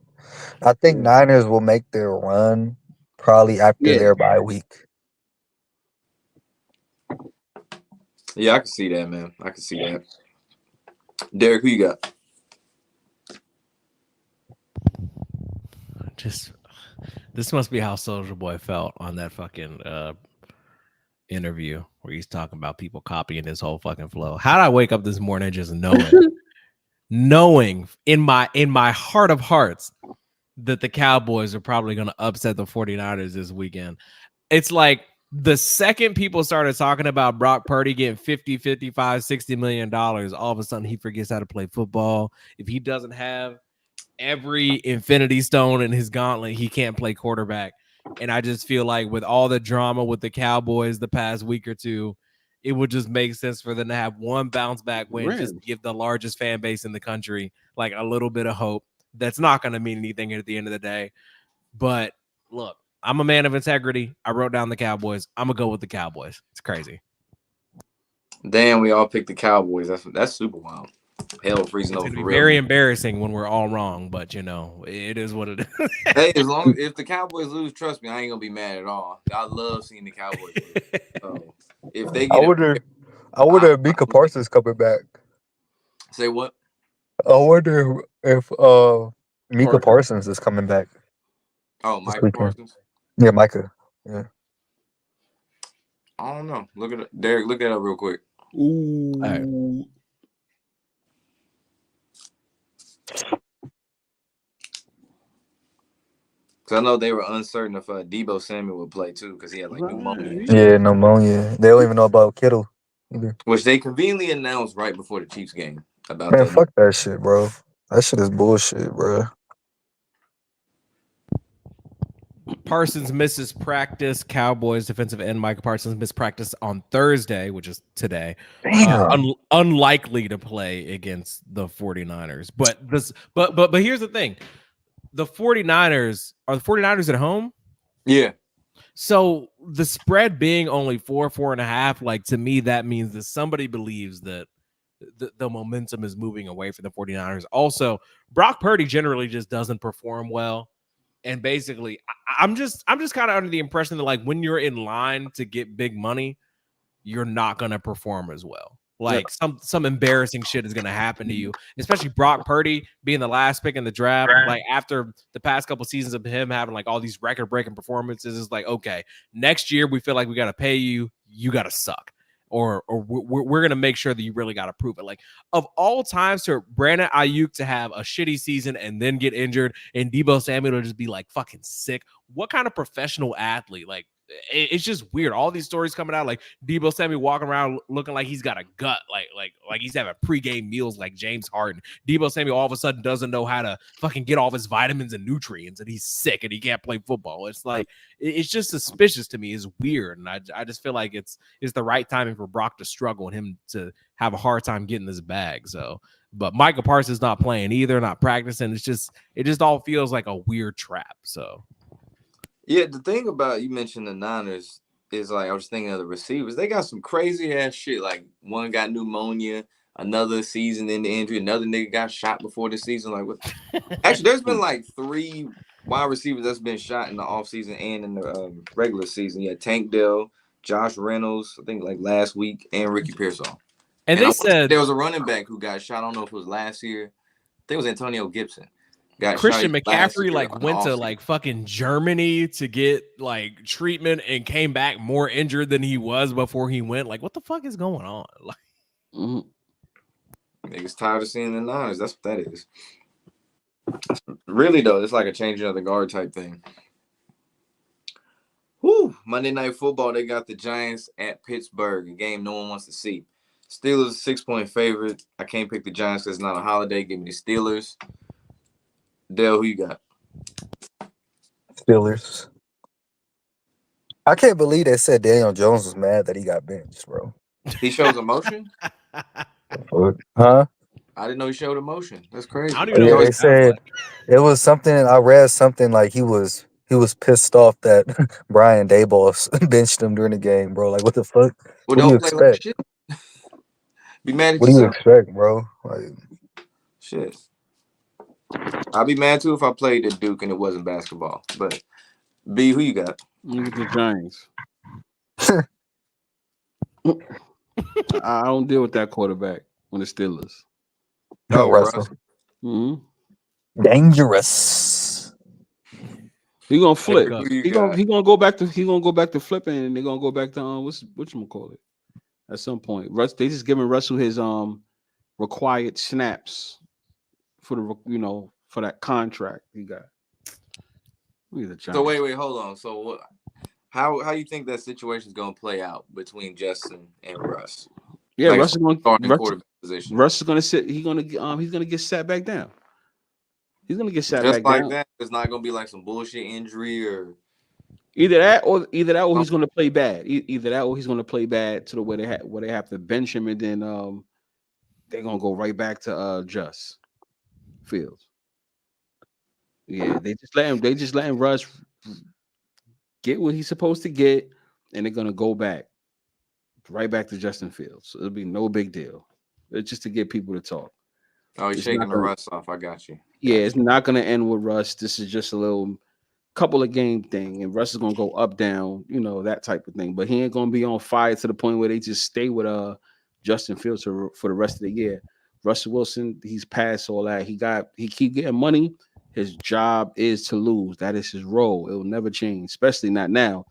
I think Niners will make their run probably after their bye week. Yeah, I can see that, man. I can see that. Derek, who you got? This must be how Soulja Boy felt on that fucking interview where he's talking about people copying his whole fucking flow. How did I wake up this morning just knowing in my heart of hearts that the Cowboys are probably going to upset the 49ers this weekend? It's like the second people started talking about Brock Purdy getting 50, 55, $60 million, all of a sudden he forgets how to play football. If he doesn't have every infinity stone in his gauntlet, he can't play quarterback. And I just feel like with all the drama with the Cowboys the past week or two, it would just make sense for them to have one bounce back win, just to give the largest fan base in the country like a little bit of hope. That's not going to mean anything at the end of the day. But look, I'm a man of integrity. I wrote down the Cowboys. I'm going to go with the Cowboys. It's crazy. Damn, we all picked the Cowboys. That's super wild. Hell freezing over. It's gonna be very embarrassing when we're all wrong, but you know, it is what it is. Hey, if the Cowboys lose, trust me, I ain't gonna be mad at all. I love seeing the Cowboys lose. So if they get I wonder if Micah Parsons coming back. Say what? I wonder if Micah Parsons is coming back. Oh, Micah Parsons? Yeah, Micah. Yeah. I don't know. Look at it. Derek, look that up real quick. Ooh. All right. Because I know they were uncertain if Deebo Samuel would play too, because he had like pneumonia. Yeah, pneumonia. They don't even know about Kittle either. Which they conveniently announced right before the Chiefs game about Man, fuck that shit, bro. That shit is bullshit, bro. Parsons misses practice. Cowboys defensive end Micah Parsons missed practice on Thursday, which is today. Unlikely to play against the 49ers. But here's the thing. The 49ers at home? Yeah. So the spread being only 4.5, like to me, that means that somebody believes that the momentum is moving away from the 49ers. Also, Brock Purdy generally just doesn't perform well. And basically, I'm just kind of under the impression that like when you're in line to get big money, you're not going to perform as well. Like some embarrassing shit is going to happen to you, especially Brock Purdy being the last pick in the draft. Like after the past couple seasons of him having like all these record-breaking performances, it's like, okay, next year we feel like we got to pay you. You got to suck. Or we're going to make sure that you really got to prove it. Like of all times for Brandon Ayuk to have a shitty season and then get injured and Deebo Samuel to just be like fucking sick. What kind of professional athlete? Like it's just weird. All these stories coming out like Deebo Samuel walking around looking like he's got a gut, like he's having pregame meals like James Harden. Deebo Samuel all of a sudden doesn't know how to fucking get all of his vitamins and nutrients, and he's sick and he can't play football. It's like it's just suspicious to me. It's weird, and I just feel like it's the right timing for Brock to struggle and him to have a hard time getting this bag. So, but Micah Parsons not playing either, not practicing. It just all feels like a weird trap. So. Yeah, the thing about you mentioned the Niners is like I was thinking of the receivers. They got some crazy ass shit. Like one got pneumonia, another season in the injury, another nigga got shot before the season. Like what? Actually, there's been like 3 wide receivers that's been shot in the offseason and in the regular season. Yeah, Tank Dell, Josh Reynolds, I think like last week, and Ricky Pearsall. And they said there was a running back who got shot. I don't know if it was last year. I think it was Antonio Gibson. Got Christian shot McCaffrey like went to like fucking Germany to get like treatment and came back more injured than he was before he went. Like, what the fuck is going on? Like, niggas tired of seeing the Niners. That's what that is. Really though, it's like a changing of the guard type thing. Whew. Monday Night Football, they got the Giants at Pittsburgh, a game no one wants to see. Steelers 6-point favorite. I can't pick the Giants because it's not a holiday. Give me the Steelers. Dale, who you got? Steelers. I can't believe they said Daniel Jones was mad that he got benched, bro. He shows emotion? Huh? I didn't know he showed emotion. That's crazy. I don't even know they said it was something. I read something like he was pissed off that Brian Daboll benched him during the game, bro. Like, what the fuck? Well, what do you expect? Like shit. Be mad at what yourself. Do you expect, bro? Like, shit. I'd be mad too if I played at Duke and it wasn't basketball. But B, who you got? Look at the Giants. I don't deal with that quarterback on the Steelers. Oh, Russell. Dangerous. He gonna flip. He gonna go back to flipping, and they're gonna go back to whatchamacallit at some point. They just giving Russell his required snaps for the for that contract he got. So wait, hold on. So what? How you think that situation is gonna play out between Justin and Russ? Yeah, like Russ is going quarterback position. Russ is gonna sit. He's gonna get sat back down. He's gonna get sat just back like down. That. It's not gonna be like some bullshit injury or either that or he's gonna play bad. Either that or he's gonna play bad to the way they have to bench him, and then they're gonna go right back to Just Fields. Yeah, they just let him Russ get what he's supposed to get, and they're gonna go back right back to Justin Fields. So it'll be no big deal. It's just to get people to talk. Oh, he's shaking the Russ off. I got you. Yeah, it's not gonna end with Russ. This is just a little couple of game thing, and Russ is gonna go up, down, that type of thing. But he ain't gonna be on fire to the point where they just stay with Justin Fields for the rest of the year. Russell Wilson, he's past all that. He keep getting money. His job is to lose. That is his role. It will never change, especially not now.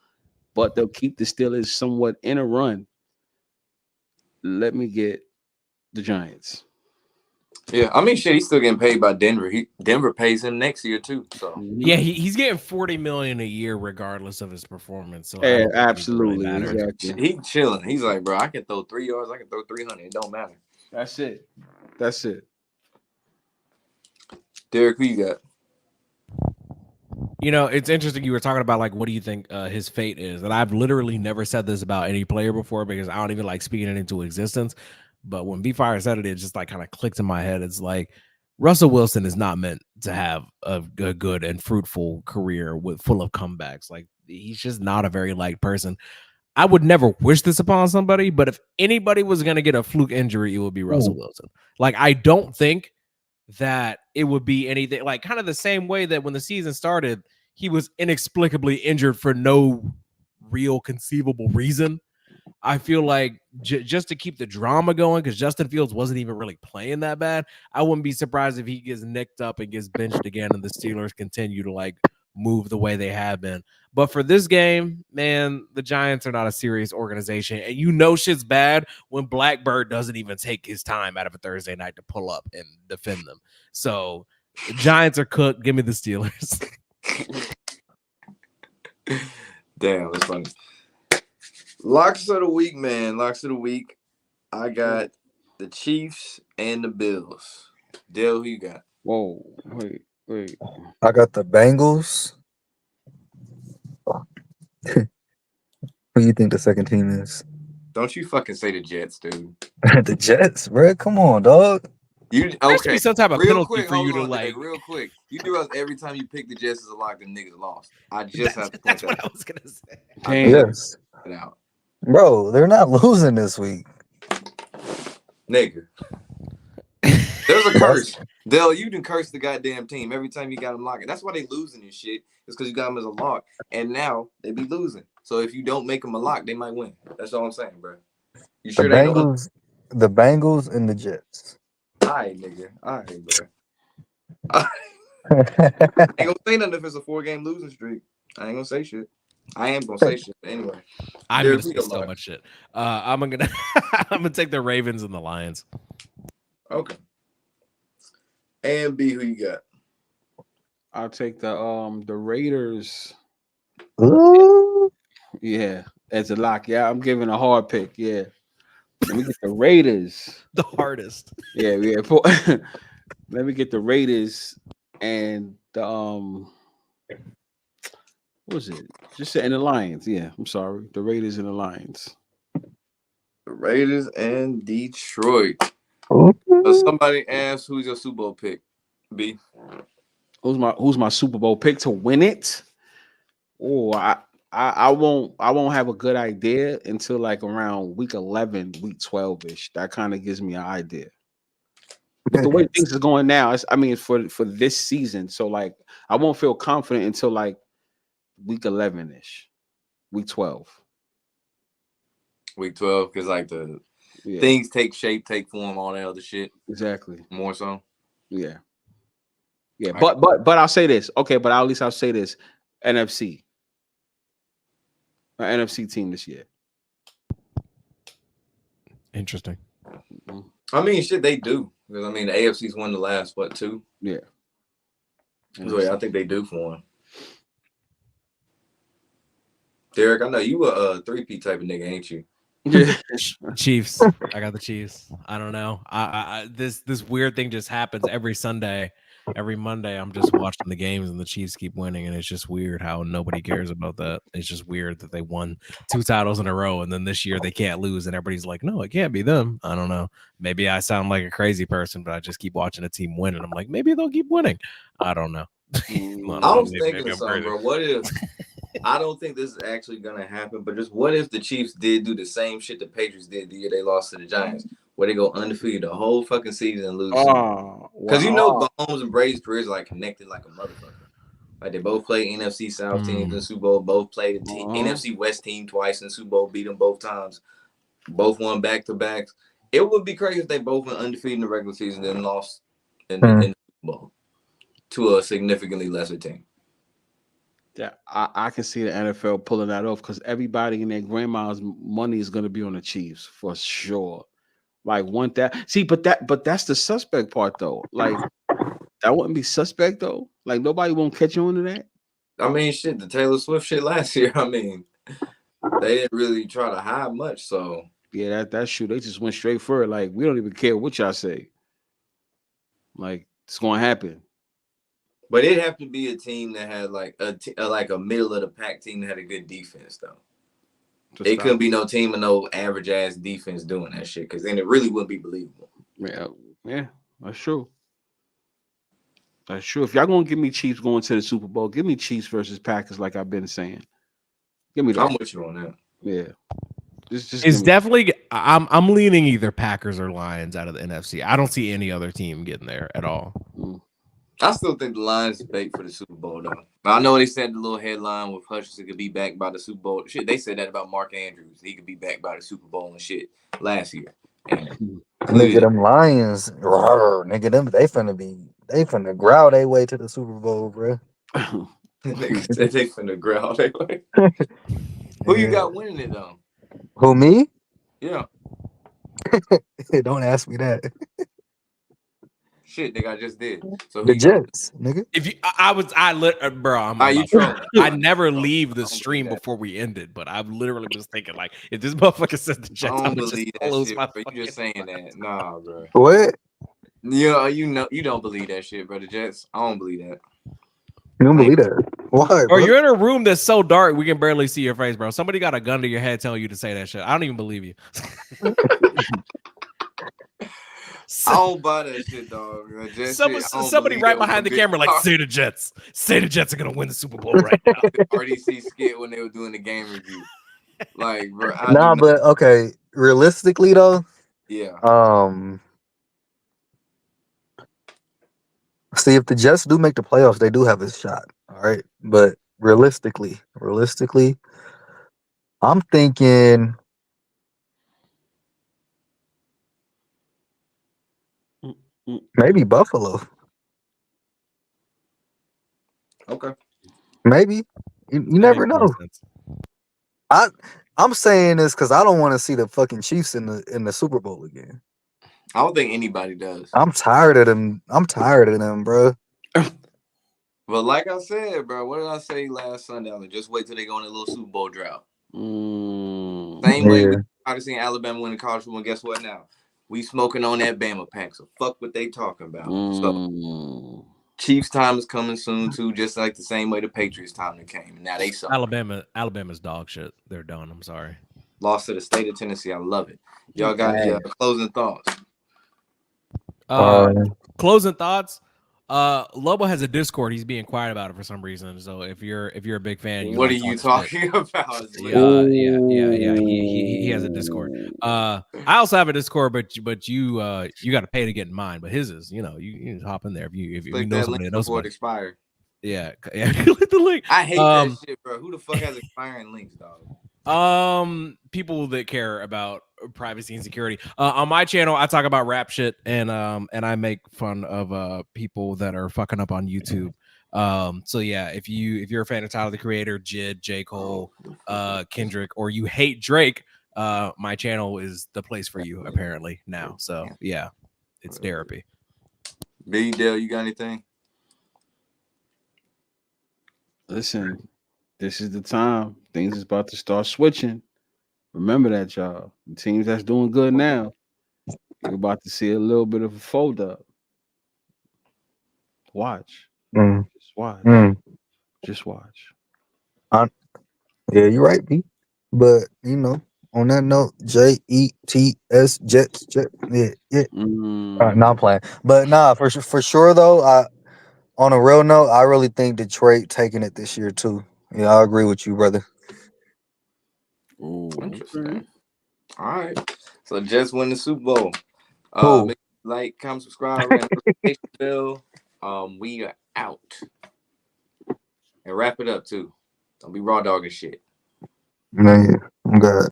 But they'll keep the Steelers somewhat in a run. Let me get the Giants. Yeah, I mean, shit, he's still getting paid by Denver. Denver pays him next year too. So yeah, he's getting $40 million a year regardless of his performance. So yeah, absolutely, exactly. He's chilling. He's like, bro, I can throw 3 yards, I can throw 300. It don't matter. That's it. Derek, who you got? It's interesting. You were talking about like, what do you think his fate is? And I've literally never said this about any player before because I don't even like speaking it into existence. But when B-Fire said it, it just like kind of clicked in my head. It's like Russell Wilson is not meant to have a good and fruitful career full of comebacks. Like he's just not a very liked person. I would never wish this upon somebody, but if anybody was going to get a fluke injury, it would be Russell Wilson. Like I don't think that it would be anything like kind of the same way that when the season started, he was inexplicably injured for no real conceivable reason. I feel like just to keep the drama going, because Justin Fields wasn't even really playing that bad, I wouldn't be surprised if he gets nicked up and gets benched again and the Steelers continue to like move the way they have been. But for this game, man, the Giants are not a serious organization. And shit's bad when Blackbird doesn't even take his time out of a Thursday night to pull up and defend them. So the Giants are cooked. Give me the Steelers. Damn, that's funny. Locks of the week, man. Locks of the week. I got the Chiefs and the Bills. Dale, who you got? Whoa, wait. I got the Bengals. Who you think the second team is? Don't you fucking say the Jets, dude. The Jets, bro. Come on, dog. You There should be some type of penalty quick, for you to on, like. Derek, real quick. You do us every time you pick the Jets as a lock, the niggas lost. I just have to point That's that what out. I was gonna say. Yes, Out. bro, they're not losing this week, nigga. There's a curse. Dale, you can curse the goddamn team every time you got them locked. That's why they losing and shit. It's because you got them as a lock, and now they be losing. So if you don't make them a lock, they might win. That's all I'm saying, bro. You sure the Bengals and the Jets. All right, nigga. All right, bro. I ain't gonna say nothing if it's a 4-game losing streak. I ain't gonna say shit. I am gonna say shit anyway. I'm gonna say so much shit. I'm gonna take the Ravens and the Lions. Okay. A and B, who you got? I'll take the Raiders. Ooh. Yeah, as a lock. Yeah, I'm giving a hard pick. Yeah. Let me get the Raiders. The hardest. Yeah. Let me get the Raiders and the what was it? Just saying the Lions. Yeah, I'm sorry. The Raiders and the Lions. The Raiders and Detroit. Somebody asked who's your Super Bowl pick? B. Who's my Super Bowl pick to win it? Oh, I won't have a good idea until like around week 11, week 12-ish. That kind of gives me an idea. But the way things are going now, it's for this season. So like I won't feel confident until like week 11-ish, week 12. Week 12, because like the things take shape, take form, all that other shit. Exactly. More so. Yeah. Yeah. But I'll say this. Okay, but at least I'll say this. NFC. An NFC team this year. Interesting. I mean, shit, they do. Because, I mean, the AFC's won the last, 2? Yeah. So, yeah, I think they do for him. Derek, I know you a 3P type of nigga, ain't you? Yeah. Chiefs. I got the Chiefs. I don't know. This weird thing just happens every Sunday. Every Monday, I'm just watching the games and the Chiefs keep winning, and it's just weird how nobody cares about that. It's just weird that they won 2 titles in a row, and then this year they can't lose, and everybody's like, no, it can't be them. I don't know. Maybe I sound like a crazy person, but I just keep watching a team win, and I'm like, maybe they'll keep winning. I don't know. I was thinking of something, bro. What if I don't think this is actually gonna happen, but just what if the Chiefs did do the same shit the Patriots did the year they lost to the Giants, where they go undefeated the whole fucking season and lose? Because you know Mahomes and Brady's careers are like connected like a motherfucker. Like they both played NFC South teams in the Super Bowl, both played the NFC West team twice in the Super Bowl, beat them both times, both won back-to-backs. It would be crazy if they both went undefeated in the regular season and lost in the Super Bowl to a significantly lesser team. Yeah, I can see the NFL pulling that off because everybody in their grandma's money is going to be on the Chiefs for sure. Like, want that? See, but that's the suspect part though. Like, that wouldn't be suspect though. Like, nobody won't catch on to that. I mean, shit, the Taylor Swift shit last year. I mean, they didn't really try to hide much. So yeah, that's true. They just went straight for it. Like, we don't even care what y'all say. Like, it's going to happen. But it'd have to be a team that had like a middle of the pack team that had a good defense though. It couldn't be no team with no average ass defense doing that shit because then it really wouldn't be believable. Yeah, that's true. That's true. If y'all gonna give me Chiefs going to the Super Bowl, give me Chiefs versus Packers, like I've been saying. Give me that. I'm with you on that. Yeah. It's definitely I'm leaning either Packers or Lions out of the NFC. I don't see any other team getting there at all. I still think the Lions is bait for the Super Bowl though. I know they said the little headline with Hutchinson could be back by the Super Bowl. Shit, they said that about Mark Andrews. He could be back by the Super Bowl and shit last year. Nigga, them Lions, nigga, them they finna growl their way to the Super Bowl, bro. Niggas said they finna growl their way. Who you got winning it though? Who, me? Yeah. Don't ask me that. Shit, nigga, I just did. So the Jets, nigga. If you, bro, I never leave the stream before we ended, but I literally was thinking like, if this motherfucker said the Jets, I don't believe that shit. But you just saying that, nah, bro. What? Yeah, you know, you don't believe that shit, bro. The Jets, I don't believe that. You don't believe that? Why? Or you're in a room that's so dark we can barely see your face, bro. Somebody got a gun to your head telling you to say that shit. I don't even believe you. I don't buy that shit, dog. Somebody right behind the camera, like, say the Jets are gonna win the Super Bowl right now. RDC skit when they were doing the game review. Like, bro, but okay, realistically though, yeah. See, if the Jets do make the playoffs, they do have a shot. All right, but realistically, I'm thinking. Maybe Buffalo. Okay. Maybe. You never know. I'm saying this because I don't want to see the fucking Chiefs in the Super Bowl again. I don't think anybody does. I'm tired of them. Bro. But like I said, bro, what did I say last Sunday? Just wait till they go on a little Super Bowl drought. Same way we started seeing Alabama win the college football. Guess what now? We smoking on that Bama pack, so fuck what they talking about. So Chiefs time is coming soon too, just like the same way the Patriots time that came. And now they suck. Alabama's dog shit. They're done. I'm sorry. Lost to the state of Tennessee. I love it. Y'all got any closing thoughts? Closing thoughts. Lobo has a Discord. He's being quiet about it for some reason. So if you're a big fan, what are you talking about? Yeah. He has a Discord. I also have a Discord, but you got to pay to get in mine. But his is, you hop in there if you know somebody that knows somebody. Expire. Yeah. Click the link. I hate that shit, bro. Who the fuck has expiring links, dog? People that care about privacy and security. On my channel, I talk about rap shit and I make fun of people that are fucking up on YouTube. So yeah, if you're a fan of Tyler the Creator, Jid, J. Cole, Kendrick, or you hate Drake, my channel is the place for you apparently now. So yeah, it's therapy. Big Dale, you got anything? Listen, this is the time. Things is about to start switching. Remember that, y'all. The teams that's doing good now, you're about to see a little bit of a fold up. Watch. Just watch. Just watch. Yeah, you're right, B. But on that note, JETS Jets. Yeah. No, I'm playing. But nah, for sure though, on a real note, I really think Detroit taking it this year too. Yeah, I agree with you, brother. Ooh, interesting. All right. So Jets win the Super Bowl. Make like, comment, subscribe, ring the notification bell. We are out. And wrap it up too. Don't be raw dogging shit. Man, I'm good.